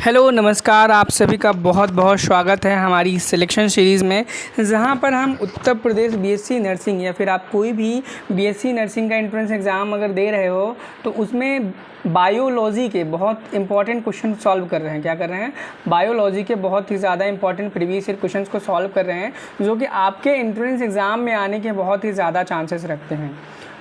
Hello नमस्कार, आप सभी का बहुत बहुत स्वागत है हमारी सिलेक्शन सीरीज़ में, जहां पर हम उत्तर प्रदेश बीएससी नर्सिंग या फिर आप कोई भी बीएससी नर्सिंग का एंट्रेंस एग्ज़ाम अगर दे रहे हो तो उसमें बायोलॉजी के बहुत इंपॉर्टेंट क्वेश्चन सॉल्व कर रहे हैं। क्या कर रहे हैं? बायोलॉजी के बहुत ही ज़्यादा इंपॉर्टेंट प्रीवियस ईयर क्वेश्चंस को सॉल्व कर रहे हैं, जो कि आपके एंट्रेंस एग्ज़ाम में आने के बहुत ही ज़्यादा चांसेस रखते हैं।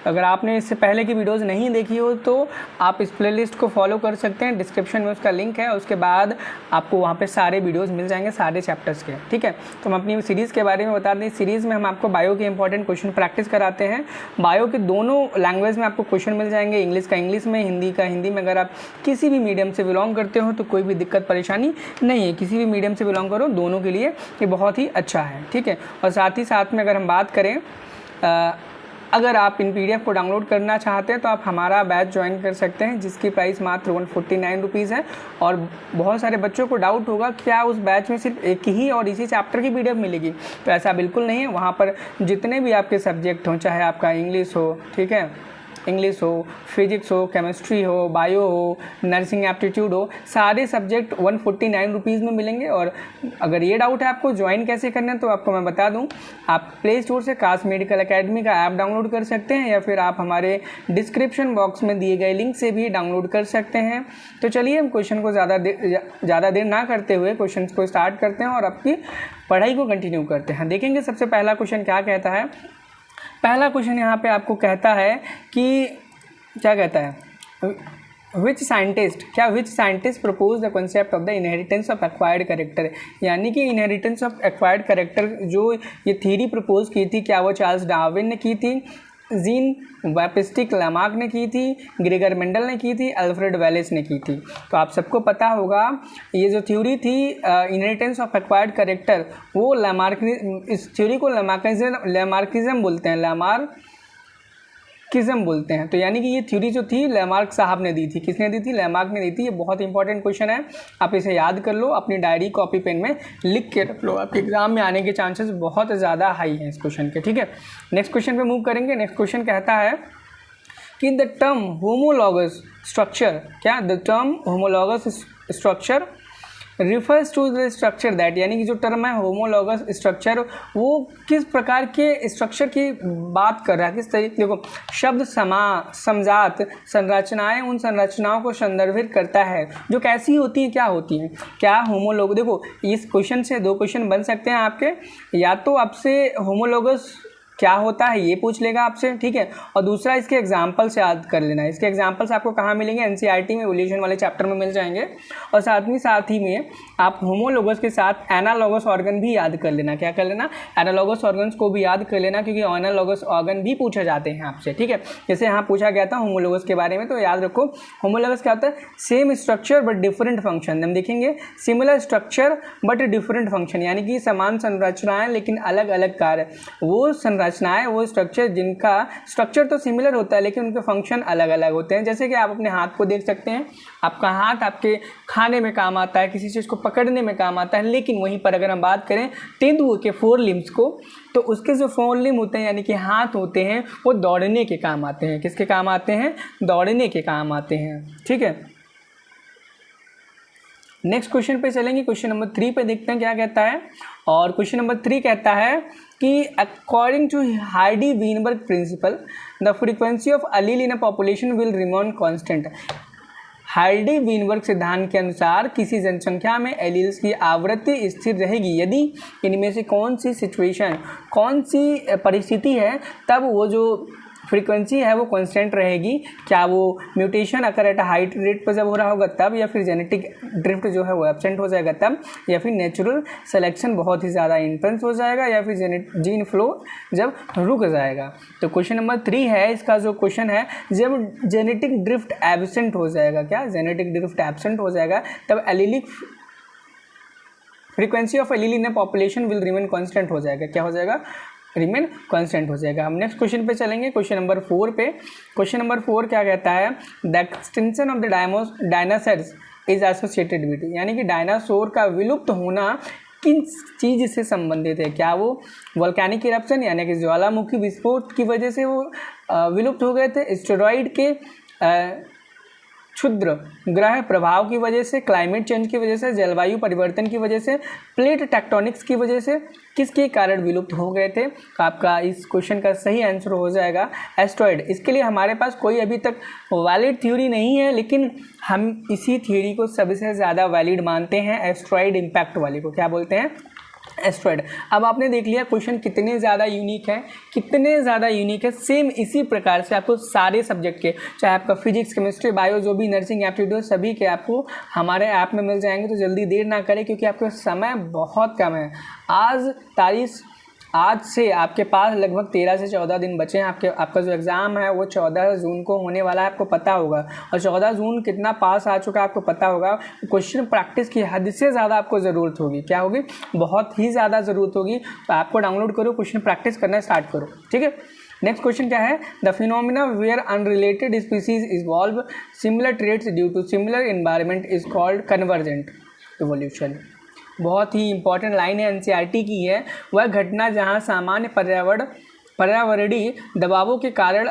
अगर आपने इससे पहले की वीडियोज़ नहीं देखी हो तो आप इस प्लेलिस्ट को फॉलो कर सकते हैं, डिस्क्रिप्शन में उसका लिंक है। उसके बाद आपको वहाँ पे सारे वीडियोज़ मिल जाएंगे सारे चैप्टर्स के, ठीक है। तो हम अपनी सीरीज़ के बारे में बता दें। सीरीज़ में हम आपको बायो के इंपॉर्टेंट क्वेश्चन प्रैक्टिस कराते हैं। बायो के दोनों लैंग्वेज में आपको क्वेश्चन मिल जाएंगे, इंग्लिश का इंग्लिश में, हिंदी का हिंदी में। अगर आप किसी भी मीडियम से बिलोंग करते हो तो कोई भी दिक्कत परेशानी नहीं है, किसी भी मीडियम से बिलोंग करो, दोनों के लिए ये बहुत ही अच्छा है, ठीक है। और साथ ही साथ में अगर हम बात करें, अगर आप इन पीडीएफ को डाउनलोड करना चाहते हैं तो आप हमारा बैच ज्वाइन कर सकते हैं, जिसकी प्राइस मात्र 149 रुपीज़ है। और बहुत सारे बच्चों को डाउट होगा क्या उस बैच में सिर्फ एक ही और इसी चैप्टर की पीडीएफ मिलेगी, तो ऐसा बिल्कुल नहीं है। वहाँ पर जितने भी आपके सब्जेक्ट हों, चाहे आपका इंग्लिश हो, ठीक है, इंग्लिश हो, फिजिक्स हो, केमिस्ट्री हो, बायो हो, नर्सिंग एप्टीट्यूड हो, सारे सब्जेक्ट 149 रुपीज़ में मिलेंगे। और अगर ये डाउट है आपको ज्वाइन कैसे करना है तो आपको मैं बता दूं, आप प्ले स्टोर से काश मेडिकल एकेडमी का ऐप डाउनलोड कर सकते हैं, या फिर आप हमारे डिस्क्रिप्शन बॉक्स में दिए गए लिंक से भी डाउनलोड कर सकते हैं। तो चलिए हम क्वेश्चन को ज़्यादा देर ना करते हुए क्वेश्चन को स्टार्ट करते हैं और आपकी पढ़ाई को कंटिन्यू करते हैं। देखेंगे सबसे पहला क्वेश्चन क्या कहता है। पहला क्वेश्चन यहाँ पे आपको कहता है कि क्या कहता है, which scientist propose the concept of the inheritance of acquired character. यानी कि इनहेरिटेंस ऑफ एक्वायर्ड करेक्टर जो ये थ्योरी प्रपोज की थी, क्या वो चार्ल्स डार्विन ने की थी, जीन बैप्टिस्ट लामार्क ने की थी, ग्रेगर मेंडल ने की थी, अल्फ्रेड वेलेस ने की थी। तो आप सबको पता होगा ये जो थ्योरी थी इनहेरिटेंस ऑफ एक्वायर्ड करेक्टर, वो लामार्क, इस थ्योरी को लामार्किज्म बोलते हैं, लामार्किज्म बोलते हैं। तो यानी कि ये थ्योरी जो थी लामार्क साहब ने दी थी। किसने दी थी? लामार्क ने दी थी। ये बहुत इंपॉर्टेंट क्वेश्चन है, आप इसे याद कर लो, अपनी डायरी कॉपी पेन में लिख के रख लो, आपके एग्जाम में आने के चांसेस बहुत ज़्यादा हाई हैं इस क्वेश्चन के, ठीक है। नेक्स्ट क्वेश्चन पे मूव करेंगे। नेक्स्ट क्वेश्चन कहता है कि द टर्म होमोलॉगस स्ट्रक्चर, क्या the term homologous structure refers to the structure that, यानी कि जो टर्म है होमोलॉगस स्ट्रक्चर, वो किस प्रकार के स्ट्रक्चर की बात कर रहा है, किस तरीके। देखो, शब्द समजात संरचनाएं उन संरचनाओं को संदर्भित करता है जो कैसी होती हैं, क्या होती हैं। क्या होमोलॉग, देखो इस क्वेश्चन से दो क्वेश्चन बन सकते हैं आपके, या तो आपसे होमोलॉगस क्या होता है ये पूछ लेगा आपसे, ठीक है, और दूसरा इसके एग्जाम्पल्स याद कर लेना है। इसके एग्जाम्पल्स आपको कहाँ मिलेंगे? एनसीईआरटी में इवोल्यूशन वाले चैप्टर में मिल जाएंगे। और साथ ही में आप होमोलॉगस के साथ एनालॉगस ऑर्गन भी याद कर लेना। क्या कर लेना? एनालॉगस ऑर्गन्स को भी याद कर लेना, क्योंकि एनालॉगस ऑर्गन भी पूछे जाते हैं आपसे, ठीक है। जैसे यहाँ पूछा गया था होमोलॉगस के बारे में, तो याद रखो होमोलॉगस क्या होता है? Same structure but different function. हम देखेंगे similar structure but different function, यानी कि समान संरचनाएं लेकिन अलग अलग कार्य। वो संरचनाएं, वो स्ट्रक्चर जिनका स्ट्रक्चर तो सिमिलर होता है लेकिन उनके फंक्शन अलग अलग होते हैं। जैसे कि आप अपने हाथ को देख सकते हैं, आपका हाथ आपके खाने में काम आता है, किसी चीज़ को पकड़ने में काम आता है, लेकिन वहीं पर अगर हम बात करें तेंदुए के 4 लिम्स को, तो उसके जो 4 लिम्ब होते हैं यानी कि हाथ होते हैं, वो दौड़ने के काम आते हैं। किसके काम आते हैं? दौड़ने के काम आते हैं, ठीक है। नेक्स्ट क्वेश्चन पे चलेंगे। क्वेश्चन नंबर 3 पे देखते हैं क्या कहता है। और क्वेश्चन नंबर 3 कहता है कि according to Hardy Weinberg principle the frequency of allele in a population will remain constant. Hardy Weinberg सिद्धांत के अनुसार किसी जनसंख्या में एलील्स की आवृत्ति स्थिर रहेगी यदि इनमें से कौन सी सिचुएशन, कौन सी परिस्थिति है तब वो जो फ्रीक्वेंसी है वो कांस्टेंट रहेगी। क्या वो mutation occur at high rate पर जब हो रहा होगा तब, या फिर जेनेटिक ड्रिफ्ट जो है वो एब्सेंट हो जाएगा तब, या फिर नेचुरल सिलेक्शन बहुत ही ज़्यादा इंटेंस हो जाएगा, या फिर जीन फ्लो जब रुक जाएगा। तो क्वेश्चन नंबर 3 है, इसका जो क्वेश्चन है, जब जेनेटिक ड्रिफ्ट एब्सेंट हो जाएगा, क्या जेनेटिक ड्रिफ्ट एब्सेंट हो जाएगा तब allelic frequency of allele in a population will remain constant हो जाएगा। क्या हो जाएगा? रिमेन कांस्टेंट हो जाएगा। हम नेक्स्ट क्वेश्चन पे चलेंगे, क्वेश्चन नंबर 4 पे। क्वेश्चन नंबर 4 क्या कहता है? The extension of the dinosaurs is associated with, यानी कि डायनासोर का विलुप्त होना किन चीज़ से संबंधित है। क्या वो वोल्केनिक इरप्शन यानी कि ज्वालामुखी विस्फोट की वजह से वो विलुप्त हो गए थे, एस्टेरॉइड के क्षुद्र ग्रह प्रभाव की वजह से, क्लाइमेट चेंज की वजह से, जलवायु परिवर्तन की वजह से, प्लेट टेक्टोनिक्स की वजह से, किसके कारण विलुप्त हो गए थे? तो आपका इस क्वेश्चन का सही आंसर हो जाएगा एस्ट्रॉयड। इसके लिए हमारे पास कोई अभी तक वैलिड थ्योरी नहीं है, लेकिन हम इसी थ्योरी को सबसे ज़्यादा वैलिड मानते हैं, एस्ट्रॉयड इम्पैक्ट वाले को। क्या बोलते हैं? एस्ट्रॉयड। अब आपने देख लिया क्वेश्चन कितने ज़्यादा यूनिक है, कितने ज़्यादा यूनिक है। सेम इसी प्रकार से आपको सारे सब्जेक्ट के, चाहे आपका फिजिक्स, केमिस्ट्री, बायो, जो भी नर्सिंग एप्टीट्यूड, सभी के आपको हमारे ऐप में मिल जाएंगे। तो जल्दी देर ना करें, क्योंकि आपका समय बहुत कम है। आज से आपके पास लगभग 13 से 14 दिन बचे हैं। आपका जो एग्ज़ाम है वो 14 जून को होने वाला है, आपको पता होगा। और 14 जून कितना पास आ चुका है आपको पता होगा। क्वेश्चन प्रैक्टिस की हद से ज़्यादा आपको ज़रूरत होगी। क्या होगी? बहुत ही ज़्यादा ज़रूरत होगी। तो आपको डाउनलोड करो, क्वेश्चन प्रैक्टिस करना स्टार्ट करो, ठीक है। नेक्स्ट क्वेश्चन क्या है? The phenomena where unrelated species evolve similar traits due to similar environment is called convergent evolution. बहुत ही इंपॉर्टेंट लाइन है, एनसीईआरटी की है। वह घटना जहां सामान्य पर्यावरणीय दबावों के कारण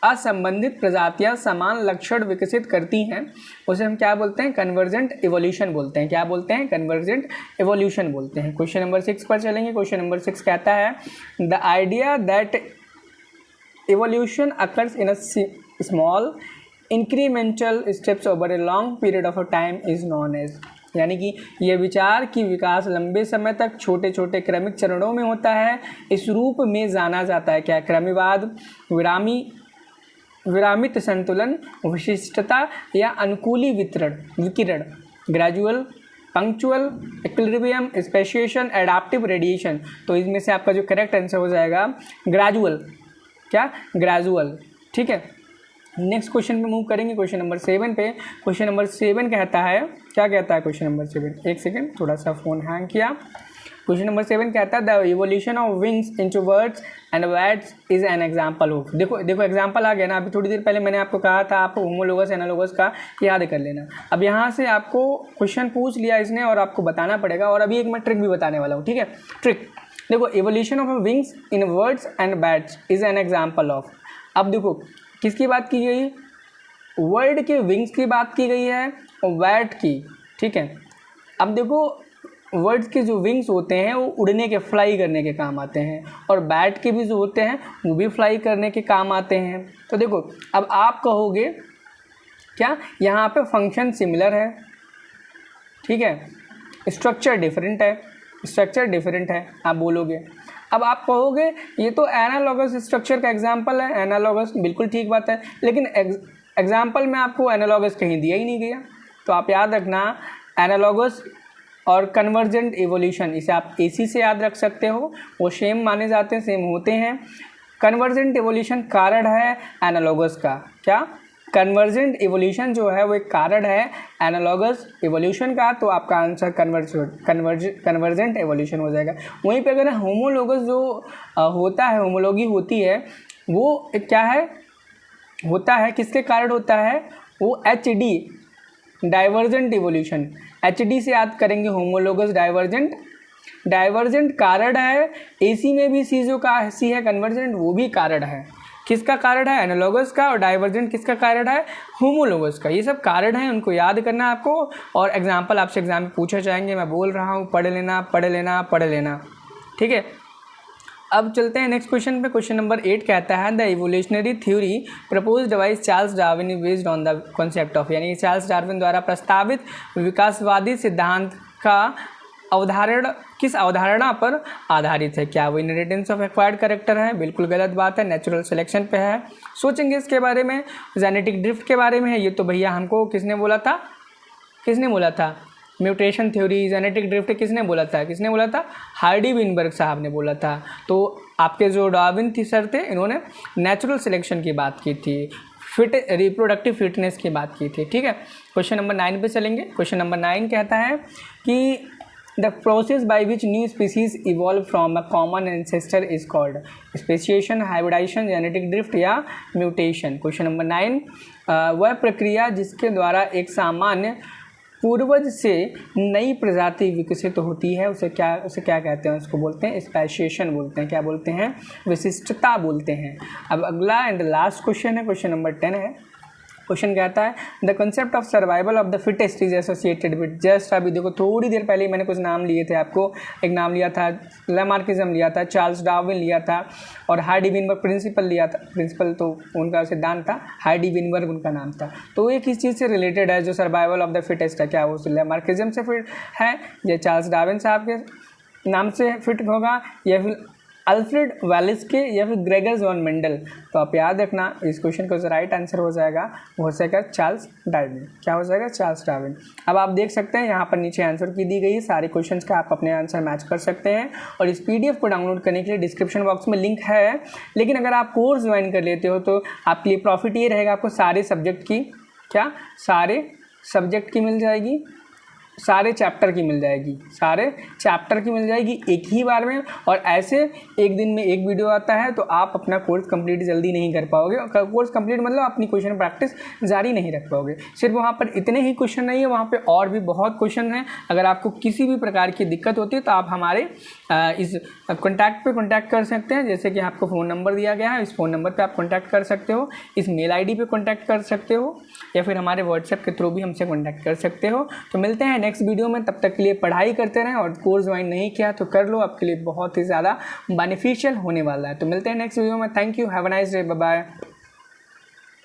असंबंधित प्रजातियां समान लक्षण विकसित करती हैं, उसे हम क्या बोलते हैं? कन्वर्जेंट इवोल्यूशन बोलते हैं। क्या बोलते हैं? कन्वर्जेंट इवोल्यूशन बोलते हैं। क्वेश्चन नंबर 6 पर चलेंगे। क्वेश्चन नंबर 6 कहता है the idea that evolution occurs in a small incremental steps over a long period of time is known as. यानी कि यह विचार कि विकास लंबे समय तक छोटे छोटे क्रमिक चरणों में होता है, इस रूप में जाना जाता है। क्या? क्रमिवाद, विरामित संतुलन, विशिष्टता या अनुकूली विकिरण, gradual, punctual, equilibrium, speciation, adaptive radiation. तो इसमें से आपका जो करेक्ट आंसर हो जाएगा ग्रेजुअल। क्या? ग्रेजुअल, ठीक है। नेक्स्ट क्वेश्चन पे मूव करेंगे, क्वेश्चन नंबर 7 पे। क्वेश्चन नंबर 7 कहता है, क्या कहता है क्वेश्चन नंबर 7? एक सेकेंड, थोड़ा सा फ़ोन हैंग किया। क्वेश्चन नंबर 7 कहता है the evolution of wings into birds and bats is an example of. देखो एग्जाम्पल आ गया ना। अभी थोड़ी देर पहले मैंने आपको कहा था आप होमोलोगस एनालोगस का याद कर लेना। अब यहाँ से आपको क्वेश्चन पूछ लिया इसने और आपको बताना पड़ेगा। और अभी एक मैं ट्रिक भी बताने वाला हूँ, ठीक है। ट्रिक देखो, evolution of wings in birds and bats is an example of. अब देखो किसकी बात की गई? वर्ड के विंग्स की बात की गई है और बैट की, ठीक है। अब देखो वर्ड्स के जो विंग्स होते हैं वो उड़ने के, फ्लाई करने के काम आते हैं, और बैट के भी जो होते हैं वो भी फ्लाई करने के काम आते हैं। तो देखो अब आप कहोगे क्या यहाँ पे फंक्शन सिमिलर है, ठीक है, स्ट्रक्चर डिफरेंट है आप बोलोगे। अब आप कहोगे ये तो एनालॉगस स्ट्रक्चर का एग्जाम्पल है, एनालॉगस, बिल्कुल ठीक बात है, लेकिन एग्जाम्पल में आपको एनालॉगस कहीं दिया ही नहीं गया। तो आप याद रखना एनालॉगस और कन्वर्जेंट इवोल्यूशन, इसे आप एसी से याद रख सकते हो, वो सेम माने जाते हैं, सेम होते हैं। कन्वर्जेंट इवोल्यूशन कारण है एनालॉगस का। क्या? कन्वर्जेंट इवोल्यूशन जो है वो एक कारण है एनालॉगस इवोल्यूशन का। तो आपका आंसर कन्वर्जेंट इवोल्यूशन हो जाएगा। वहीं पे अगर होमोलोगस जो होता है, होमोलॉगी होती है, वो क्या है? होता है किसके कारण होता है? वो एचडी, डाइवर्जेंट इवोल्यूशन। एचडी से याद करेंगे होमोलोगस डाइवर्जेंट कारण है। एसी में भी सी जो का सी है कन्वर्जेंट, वो भी कारण है। किसका कारण है? एनालॉगस का। और डाइवर्जेंट किसका कारण है? होमोलोगस का। ये सब कारण है, उनको याद करना है आपको। और एग्जाम्पल आपसे एग्जाम में पूछे जाएंगे, मैं बोल रहा हूँ, पढ़ लेना, ठीक है। अब चलते हैं नेक्स्ट क्वेश्चन पे। क्वेश्चन नंबर 8 कहता है the evolutionary theory proposed by Charles Darwin based on the concept of. यानी चार्ल्स डार्विन द्वारा प्रस्तावित विकासवादी सिद्धांत का अवधारणा किस अवधारणा पर आधारित है? क्या वो इनहेरिटेंस ऑफ एक्वायर्ड कैरेक्टर है? बिल्कुल गलत बात है, नेचुरल सिलेक्शन पे है। सोचेंगे इसके बारे में। जेनेटिक ड्रिफ्ट के बारे में है। ये तो भैया हमको किसने बोला था? म्यूटेशन थ्योरी, जेनेटिक ड्रिफ्ट किसने बोला था? हार्डी विनबर्ग साहब ने बोला था। तो आपके जो डार्विन थी सर थे, इन्होंने नेचुरल सिलेक्शन की बात की थी, रिप्रोडक्टिव फिटनेस की बात की थी, ठीक है। क्वेश्चन नंबर 9 पे चलेंगे। क्वेश्चन नंबर 9 कहता है कि the process by which new species evolve from a common ancestor is called speciation, hybridization, genetic drift या म्यूटेशन। क्वेश्चन नंबर 9 वह प्रक्रिया जिसके द्वारा एक सामान्य पूर्वज से नई प्रजाति विकसित होती है, उसे क्या कहते हैं? उसको बोलते हैं स्पेशिएशन बोलते हैं। क्या बोलते हैं? विशिष्टता बोलते हैं। अब अगला एंड लास्ट क्वेश्चन है, क्वेश्चन नंबर 10 है। क्वेश्चन कहता है the concept of survival of the fittest is associated with, just अभी देखो थोड़ी देर पहले मैंने कुछ नाम लिए थे आपको, एक नाम लिया था लैमार्किज्म लिया था, चार्ल्स डार्विन लिया था और हार्डी विनबर्ग प्रिंसिपल लिया था, प्रिंसिपल तो उनका सिद्धांत था, हार्डी विनबर्ग उनका नाम था। तो ये किस चीज़ से रिलेटेड है जो सर्वाइवल ऑफ द फिटेस्ट है, क्या वो लैमार्किज्म से फिट है या चार्ल्स डार्विन साहब के नाम से फिट होगा या फिर अल्फ्रेड वैलिस के या फिर ग्रेगर जॉन मेंडल। तो आप याद रखना इस क्वेश्चन का जो राइट आंसर हो जाएगा वो हो जाएगा चार्ल्स डार्विन। क्या हो जाएगा? Charles Darwin. अब आप देख सकते हैं यहाँ पर नीचे आंसर की दी गई है, सारे क्वेश्चंस का आप अपने आंसर मैच कर सकते हैं और इस पीडीएफ को डाउनलोड करने के लिए डिस्क्रिप्शन बॉक्स में लिंक है। लेकिन अगर आप कोर्स ज्वाइन कर लेते हो तो आपके लिए प्रॉफिट ये रहेगा, आपको सारे सब्जेक्ट की सारे सब्जेक्ट की मिल जाएगी, सारे चैप्टर की मिल जाएगी, सारे चैप्टर की मिल जाएगी एक ही बार में। और ऐसे एक दिन में एक वीडियो आता है तो आप अपना कोर्स कंप्लीट जल्दी नहीं कर पाओगे। कोर्स कंप्लीट मतलब अपनी क्वेश्चन प्रैक्टिस जारी नहीं रख पाओगे। सिर्फ वहाँ पर इतने ही क्वेश्चन नहीं है, वहाँ पे और भी बहुत क्वेश्चन हैं। अगर आपको किसी भी प्रकार की दिक्कत होती है तो आप हमारे इस कॉन्टैक्ट पे कॉन्टैक्ट कर सकते हैं। जैसे कि आपको फ़ोन नंबर दिया गया है, इस फ़ोन नंबर पे आप कॉन्टैक्ट कर सकते हो, इस मेल आईडी पे कॉन्टैक्ट कर सकते हो या फिर हमारे व्हाट्सएप के थ्रू भी हमसे कॉन्टैक्ट कर सकते हो। तो मिलते हैं नेक्स्ट वीडियो में, तब तक के लिए पढ़ाई करते रहें और कोर्स ज्वाइन नहीं किया तो कर लो, आपके लिए बहुत ही ज़्यादा बेनिफिशियल होने वाला है। तो मिलते हैं नेक्स्ट वीडियो में। Thank you, have a nice day, bye bye.